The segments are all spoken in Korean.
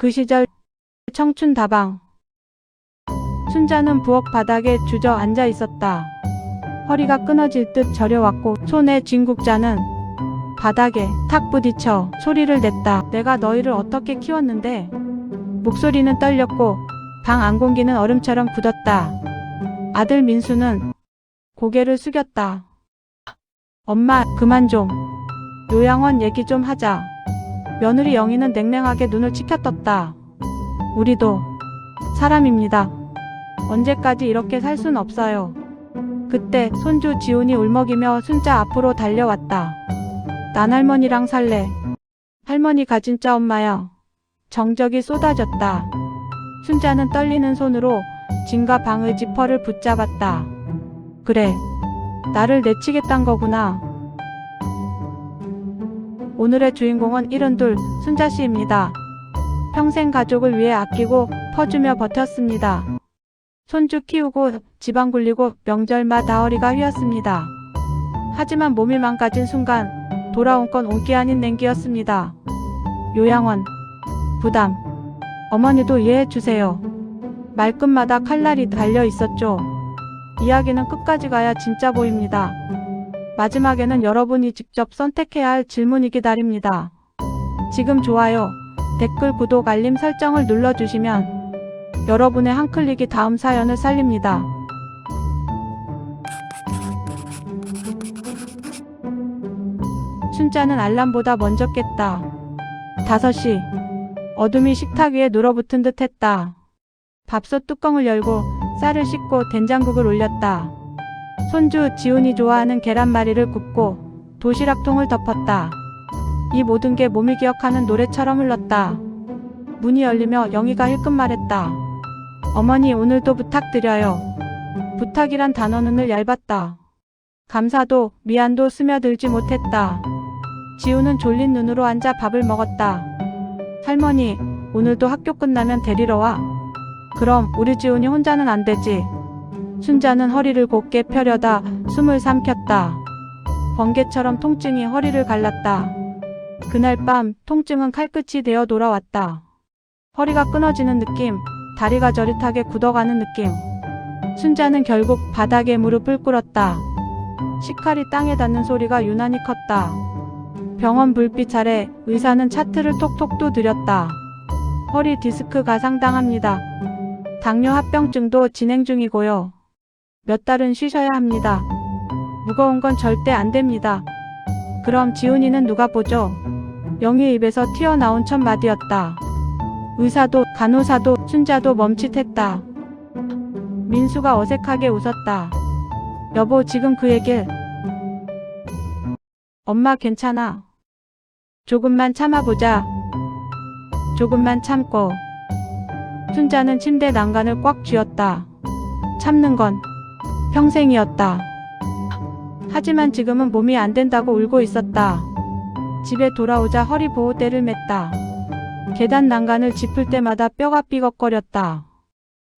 그 시절 청춘 다방. 순자는 부엌 바닥에 주저앉아 있었다. 허리가 끊어질 듯 저려왔고 손에 쥔 국자는 바닥에 탁 부딪혀 소리를 냈다. 내가 너희를 어떻게 키웠는데? 목소리는 떨렸고 방 안공기는 얼음처럼 굳었다. 아들 민수는 고개를 숙였다. 엄마, 그만 좀. 요양원 얘기 좀 하자. 며느리 영희는 냉랭하게 눈을 치켜떴다. 우리도 사람입니다. 언제까지 이렇게 살 순 없어요. 그때 손주 지훈이 울먹이며 순자 앞으로 달려왔다. 난 할머니랑 살래. 할머니가 진짜 엄마야. 정적이 쏟아졌다. 순자는 떨리는 손으로 진과 방의 지퍼를 붙잡았다. 그래, 나를 내치겠단 거구나. 오늘의 주인공은 72 순자씨입니다. 평생 가족을 위해 아끼고 퍼주며 버텼습니다. 손주 키우고 집안 굴리고 명절마다 허리가 휘었습니다. 하지만 몸이 망가진 순간 돌아온 건 온기 아닌 냉기였습니다. 요양원 부담. 어머니도 이해해주세요. 말끝마다 칼날이 달려 있었죠. 이야기는 끝까지 가야 진짜 보입니다. 마지막에는 여러분이 직접 선택해야 할 질문이 기다립니다. 지금 좋아요, 댓글, 구독, 알림 설정을 눌러주시면 여러분의 한 클릭이 다음 사연을 살립니다. 순자는 알람보다 먼저 깼다. 5시. 어둠이 식탁 위에 눌어붙은 듯 했다. 밥솥 뚜껑을 열고 쌀을 씻고 된장국을 올렸다. 손주 지훈이 좋아하는 계란말이를 굽고 도시락통을 덮었다. 이 모든 게 몸이 기억하는 노래처럼 흘렀다. 문이 열리며 영희가 힐끔 말했다. 어머니, 오늘도 부탁드려요. 부탁이란 단어는 늘 얇았다. 감사도 미안도 스며들지 못했다. 지훈은 졸린 눈으로 앉아 밥을 먹었다. 할머니, 오늘도 학교 끝나면 데리러 와. 그럼 우리 지훈이 혼자는 안 되지. 순자는 허리를 곧게 펴려다 숨을 삼켰다. 번개처럼 통증이 허리를 갈랐다. 그날 밤 통증은 칼끝이 되어 돌아왔다. 허리가 끊어지는 느낌, 다리가 저릿하게 굳어가는 느낌. 순자는 결국 바닥에 무릎을 꿇었다. 식칼이 땅에 닿는 소리가 유난히 컸다. 병원 불빛 아래 의사는 차트를 톡톡 두드렸다. 허리 디스크가 상당합니다. 당뇨 합병증도 진행 중이고요. 몇 달은 쉬셔야 합니다. 무거운 건 절대 안 됩니다. 그럼 지훈이는 누가 보죠? 영희의 입에서 튀어나온 첫 마디였다. 의사도 간호사도 순자도 멈칫했다. 민수가 어색하게 웃었다. 여보, 지금 그 얘길. 엄마 괜찮아. 조금만 참아보자. 조금만 참고. 순자는 침대 난간을 꽉 쥐었다. 참는 건 평생이었다. 하지만 지금은 몸이 안 된다고 울고 있었다. 집에 돌아오자 허리 보호대를 맸다. 계단 난간을 짚을 때마다 뼈가 삐걱거렸다.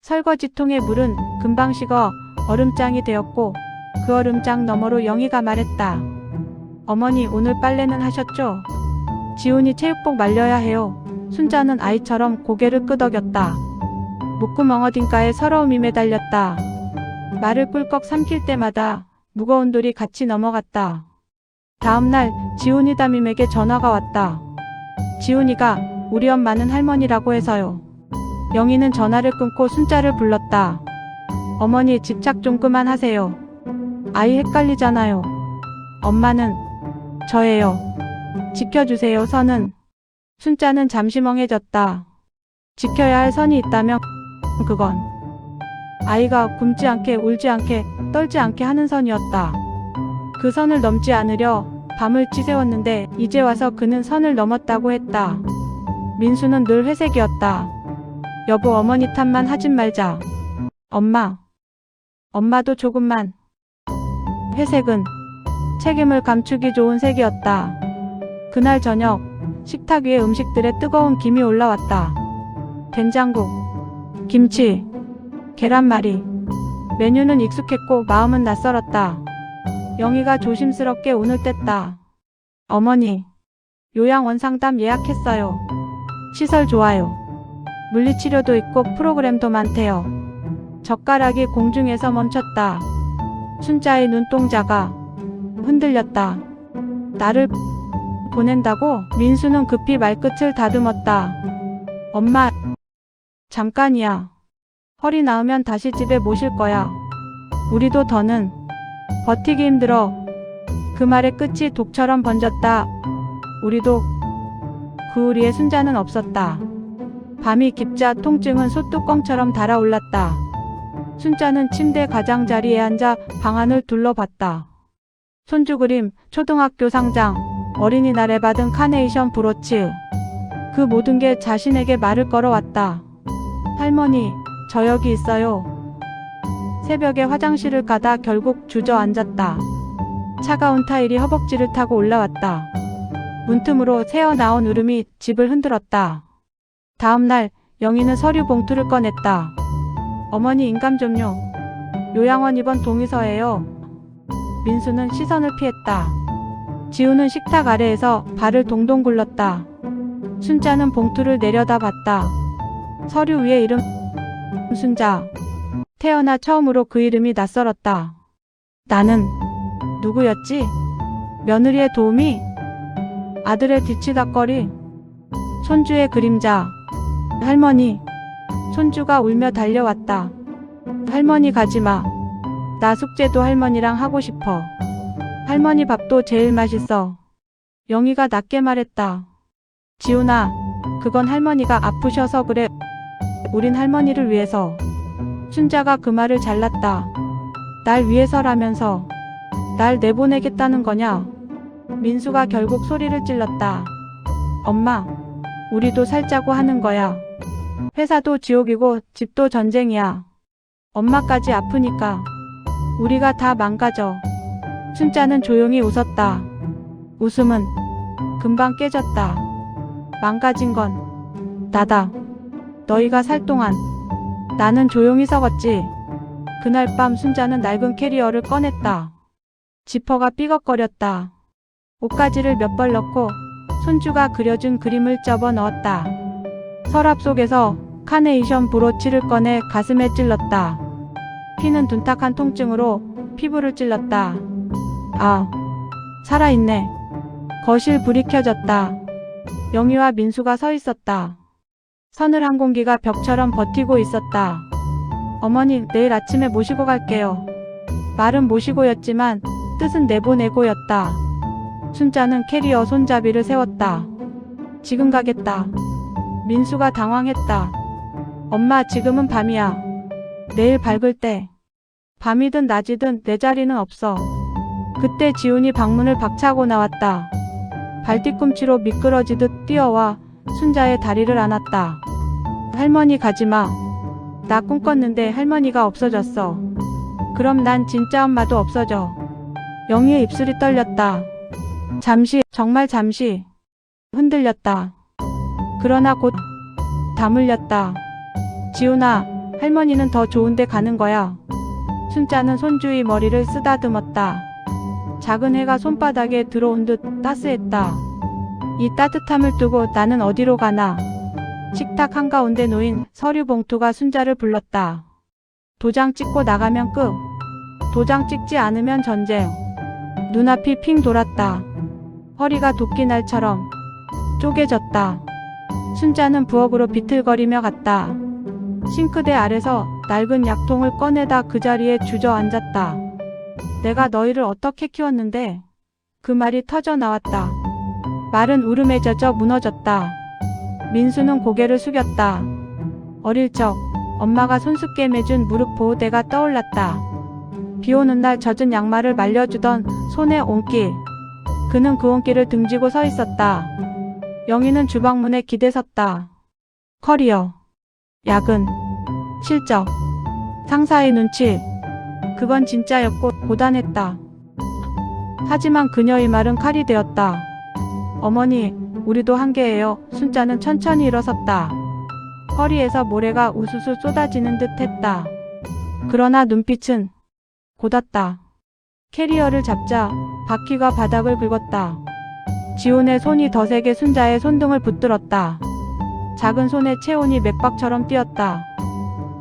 설거지통의 물은 금방 식어 얼음장이 되었고 그 얼음장 너머로 영희가 말했다. 어머니, 오늘 빨래는 하셨죠? 지훈이 체육복 말려야 해요. 순자는 아이처럼 고개를 끄덕였다. 목구멍 어딘가에 서러움이 매달렸다. 말을 꿀꺽 삼킬 때마다 무거운 돌이 같이 넘어갔다. 다음날 지훈이 담임에게 전화가 왔다. 지훈이가 우리 엄마는 할머니라고 해서요. 영희는 전화를 끊고 순자를 불렀다. 어머니, 집착 좀 그만하세요. 아이 헷갈리잖아요. 엄마는 저예요. 지켜주세요, 선은. 순자는 잠시 멍해졌다. 지켜야 할 선이 있다면 그건 아이가 굶지 않게 울지 않게 떨지 않게 하는 선이었다. 그 선을 넘지 않으려 밤을 치새웠는데 이제 와서 그는 선을 넘었다고 했다. 민수는 늘 회색이었다. 여보, 어머니 탓만 하진 말자. 엄마도 조금만. 회색은 책임을 감추기 좋은 색이었다. 그날 저녁 식탁 위에 음식들에 뜨거운 김이 올라왔다. 된장국, 김치, 계란말이. 메뉴는 익숙했고 마음은 낯설었다. 영희가 조심스럽게 운을 뗐다. 어머니, 요양원 상담 예약했어요. 시설 좋아요. 물리치료도 있고 프로그램도 많대요. 젓가락이 공중에서 멈췄다. 순자의 눈동자가 흔들렸다. 나를 보낸다고? 민수는 급히 말끝을 다듬었다. 엄마, 잠깐이야. 허리 나으면 다시 집에 모실 거야. 우리도 더는 버티기 힘들어. 그 말의 끝이 독처럼 번졌다. 우리도. 그 우리의 순자는 없었다. 밤이 깊자 통증은 솥뚜껑처럼 달아올랐다. 순자는 침대 가장자리에 앉아 방안을 둘러봤다. 손주 그림, 초등학교 상장, 어린이날에 받은 카네이션 브로치. 그 모든 게 자신에게 말을 걸어왔다. 할머니, 저 여기 있어요. 새벽에 화장실을 가다 결국 주저앉았다. 차가운 타일이 허벅지를 타고 올라왔다. 문틈으로 새어나온 울음이 집을 흔들었다. 다음 날 영희는 서류 봉투를 꺼냈다. 어머니 인감 좀요. 요양원 입원 동의서예요. 민수는 시선을 피했다. 지우는 식탁 아래에서 발을 동동 굴렀다. 순자는 봉투를 내려다봤다. 서류 위에 이름 순자. 태어나 처음으로 그 이름이 낯설었다. 나는 누구였지? 며느리의 도우미? 아들의 뒤치다꺼리? 손주의 그림자. 할머니. 손주가 울며 달려왔다. 할머니 가지마. 나 숙제도 할머니랑 하고 싶어. 할머니 밥도 제일 맛있어. 영희가 낮게 말했다. 지훈아, 그건 할머니가 아프셔서 그래. 우린 할머니를 위해서. 순자가 그 말을 잘랐다. 날 위해서라면서 날 내보내겠다는 거냐? 민수가 결국 소리를 찔렀다. 엄마, 우리도 살자고 하는 거야. 회사도 지옥이고 집도 전쟁이야. 엄마까지 아프니까 우리가 다 망가져. 순자는 조용히 웃었다. 웃음은 금방 깨졌다. 망가진 건 나다. 너희가 살 동안 나는 조용히 썩었지. 그날 밤 순자는 낡은 캐리어를 꺼냈다. 지퍼가 삐걱거렸다. 옷가지를 몇 벌 넣고 손주가 그려준 그림을 접어 넣었다. 서랍 속에서 카네이션 브로치를 꺼내 가슴에 찔렀다. 피는 둔탁한 통증으로 피부를 찔렀다. 아, 살아있네. 거실 불이 켜졌다. 영희와 민수가 서 있었다. 서늘한 공기가 벽처럼 버티고 있었다. 어머니, 내일 아침에 모시고 갈게요. 말은 모시고였지만 뜻은 내보내고였다. 순자는 캐리어 손잡이를 세웠다. 지금 가겠다. 민수가 당황했다. 엄마, 지금은 밤이야. 내일 밝을 때. 밤이든 낮이든 내 자리는 없어. 그때 지훈이 방문을 박차고 나왔다. 발뒤꿈치로 미끄러지듯 뛰어와 순자의 다리를 안았다. 할머니 가지마. 나 꿈꿨는데 할머니가 없어졌어. 그럼 난 진짜 엄마도 없어져. 영희의 입술이 떨렸다. 잠시, 정말 잠시 흔들렸다. 그러나 곧 다 물렸다. 지훈아, 할머니는 더 좋은데 가는 거야. 순자는 손주의 머리를 쓰다듬었다. 작은 해가 손바닥에 들어온 듯 따스했다. 이 따뜻함을 두고 나는 어디로 가나. 식탁 한가운데 놓인 서류 봉투가 순자를 불렀다. 도장 찍고 나가면 끝. 도장 찍지 않으면 전쟁. 눈앞이 핑 돌았다. 허리가 도끼날처럼 쪼개졌다. 순자는 부엌으로 비틀거리며 갔다. 싱크대 아래서 낡은 약통을 꺼내다 그 자리에 주저앉았다. 내가 너희를 어떻게 키웠는데? 그 말이 터져 나왔다. 말은 울음에 젖어 무너졌다. 민수는 고개를 숙였다. 어릴 적 엄마가 손쉽게 매준 무릎 보호대가 떠올랐다. 비오는 날 젖은 양말을 말려주던 손의 온기. 그는 그 온기를 등지고 서 있었다. 영희는 주방문에 기대섰다. 커리어, 야근, 실적, 상사의 눈치. 그건 진짜였고 고단했다. 하지만 그녀의 말은 칼이 되었다. 어머니, 우리도 한계예요. 순자는 천천히 일어섰다. 허리에서 모래가 우수수 쏟아지는 듯 했다. 그러나 눈빛은 곧았다. 캐리어를 잡자 바퀴가 바닥을 긁었다. 지훈의 손이 더 세게 순자의 손등을 붙들었다. 작은 손에 체온이 맥박처럼 뛰었다.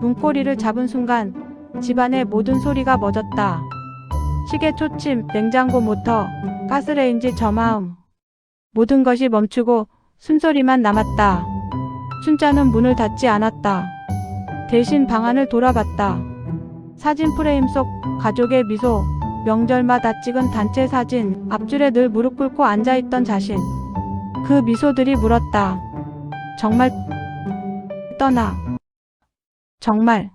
문고리를 잡은 순간 집안의 모든 소리가 멎었다. 시계 초침, 냉장고 모터, 가스레인지 저마음. 모든 것이 멈추고 숨소리만 남았다. 춘자는 문을 닫지 않았다. 대신 방안을 돌아봤다. 사진 프레임 속 가족의 미소, 명절마다 찍은 단체 사진, 앞줄에 늘 무릎 꿇고 앉아있던 자신. 그 미소들이 물었다. 정말 떠나? 정말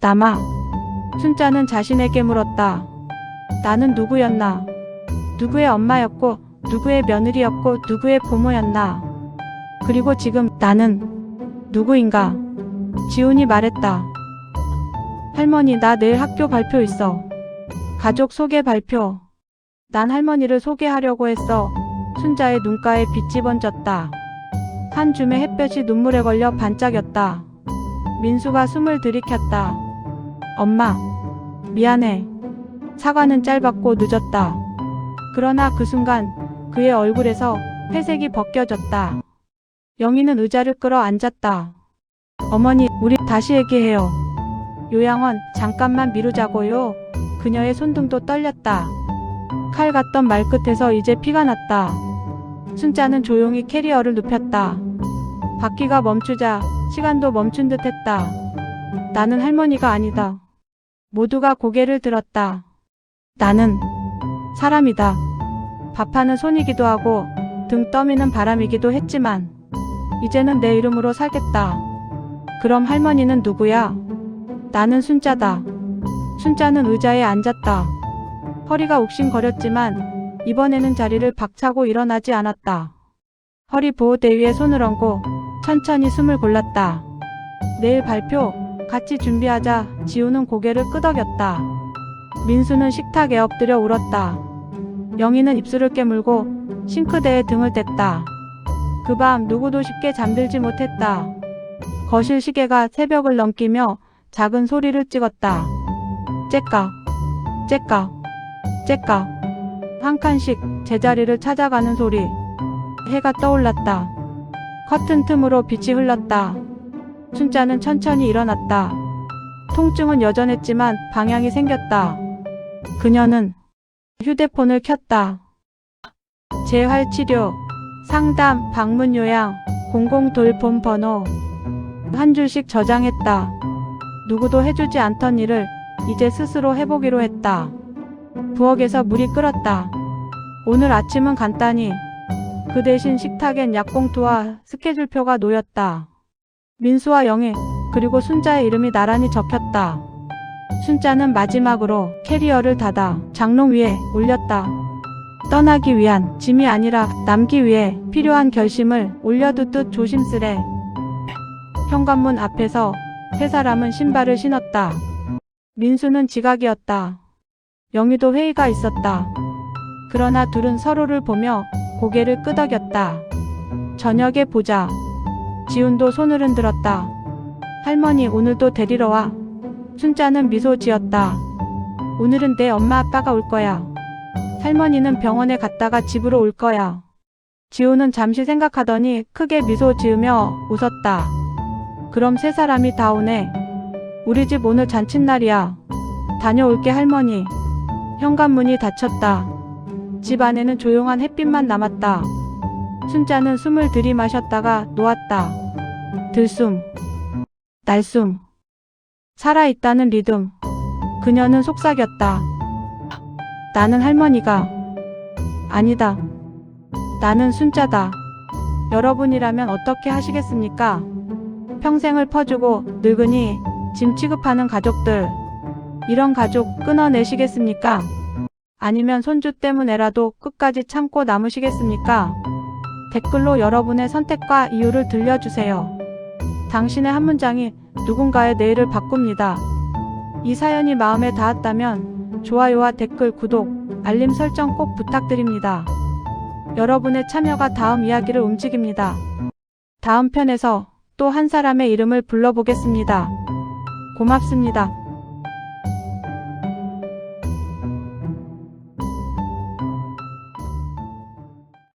남아? 춘자는 자신에게 물었다. 나는 누구였나? 누구의 엄마였고, 누구의 며느리였고, 누구의 부모였나? 그리고 지금 나는 누구인가? 지훈이 말했다. 할머니, 나 내일 학교 발표 있어. 가족 소개 발표. 난 할머니를 소개하려고 했어. 춘자의 눈가에 빛이 번졌다. 한 줌의 햇볕이 눈물에 걸려 반짝였다. 민수가 숨을 들이켰다. 엄마, 미안해. 사과는 짧았고 늦었다. 그러나 그 순간 그의 얼굴에서 회색이 벗겨졌다. 영희는 의자를 끌어 앉았다. 어머니, 우리 다시 얘기해요. 요양원, 잠깐만 미루자고요. 그녀의 손등도 떨렸다. 칼 같던 말끝에서 이제 피가 났다. 춘자는 조용히 캐리어를 눕혔다. 바퀴가 멈추자 시간도 멈춘 듯 했다. 나는 할머니가 아니다. 모두가 고개를 들었다. 나는 사람이다. 밥하는 손이기도 하고 등 떠미는 바람이기도 했지만 이제는 내 이름으로 살겠다. 그럼 할머니는 누구야? 나는 순자다. 순자는 의자에 앉았다. 허리가 욱신거렸지만 이번에는 자리를 박차고 일어나지 않았다. 허리 보호대 위에 손을 얹고 천천히 숨을 골랐다. 내일 발표 같이 준비하자. 지우는 고개를 끄덕였다. 민수는 식탁에 엎드려 울었다. 영희는 입술을 깨물고 싱크대에 등을 댔다. 그 밤 누구도 쉽게 잠들지 못했다. 거실 시계가 새벽을 넘기며 작은 소리를 찍었다. 째까, 째까, 째까. 한 칸씩 제자리를 찾아가는 소리. 해가 떠올랐다. 커튼 틈으로 빛이 흘렀다. 춘자는 천천히 일어났다. 통증은 여전했지만 방향이 생겼다. 그녀는 휴대폰을 켰다. 재활치료, 상담, 방문 요양, 공공돌봄 번호. 한 줄씩 저장했다. 누구도 해주지 않던 일을 이제 스스로 해보기로 했다. 부엌에서 물이 끓었다. 오늘 아침은 간단히. 그 대신 식탁엔 약봉투와 스케줄표가 놓였다. 민수와 영희, 그리고 순자의 이름이 나란히 적혔다. 순자는 마지막으로 캐리어를 닫아 장롱 위에 올렸다. 떠나기 위한 짐이 아니라 남기 위해 필요한 결심을 올려두듯 조심스레. 현관문 앞에서 세 사람은 신발을 신었다. 민수는 지각이었다. 영희도 회의가 있었다. 그러나 둘은 서로를 보며 고개를 끄덕였다. 저녁에 보자. 지훈도 손을 흔들었다. 할머니, 오늘도 데리러 와. 춘자는 미소 지었다. 오늘은 내 엄마 아빠가 올 거야. 할머니는 병원에 갔다가 집으로 올 거야. 지훈은 잠시 생각하더니 크게 미소 지으며 웃었다. 그럼 세 사람이 다 오네. 우리 집 오늘 잔칫날이야. 다녀올게 할머니. 현관문이 닫혔다. 집 안에는 조용한 햇빛만 남았다. 순자는 숨을 들이마셨다가 놓았다. 들숨, 날숨, 살아있다는 리듬. 그녀는 속삭였다. 나는 할머니가 아니다. 나는 순자다. 여러분이라면 어떻게 하시겠습니까? 평생을 퍼주고 늙으니 짐 취급하는 가족들. 이런 가족 끊어내시겠습니까? 아니면 손주 때문에라도 끝까지 참고 남으시겠습니까? 댓글로 여러분의 선택과 이유를 들려주세요. 당신의 한 문장이 누군가의 내일을 바꿉니다. 이 사연이 마음에 닿았다면 좋아요와 댓글, 구독, 알림 설정 꼭 부탁드립니다. 여러분의 참여가 다음 이야기를 움직입니다. 다음 편에서 또 한 사람의 이름을 불러보겠습니다. 고맙습니다.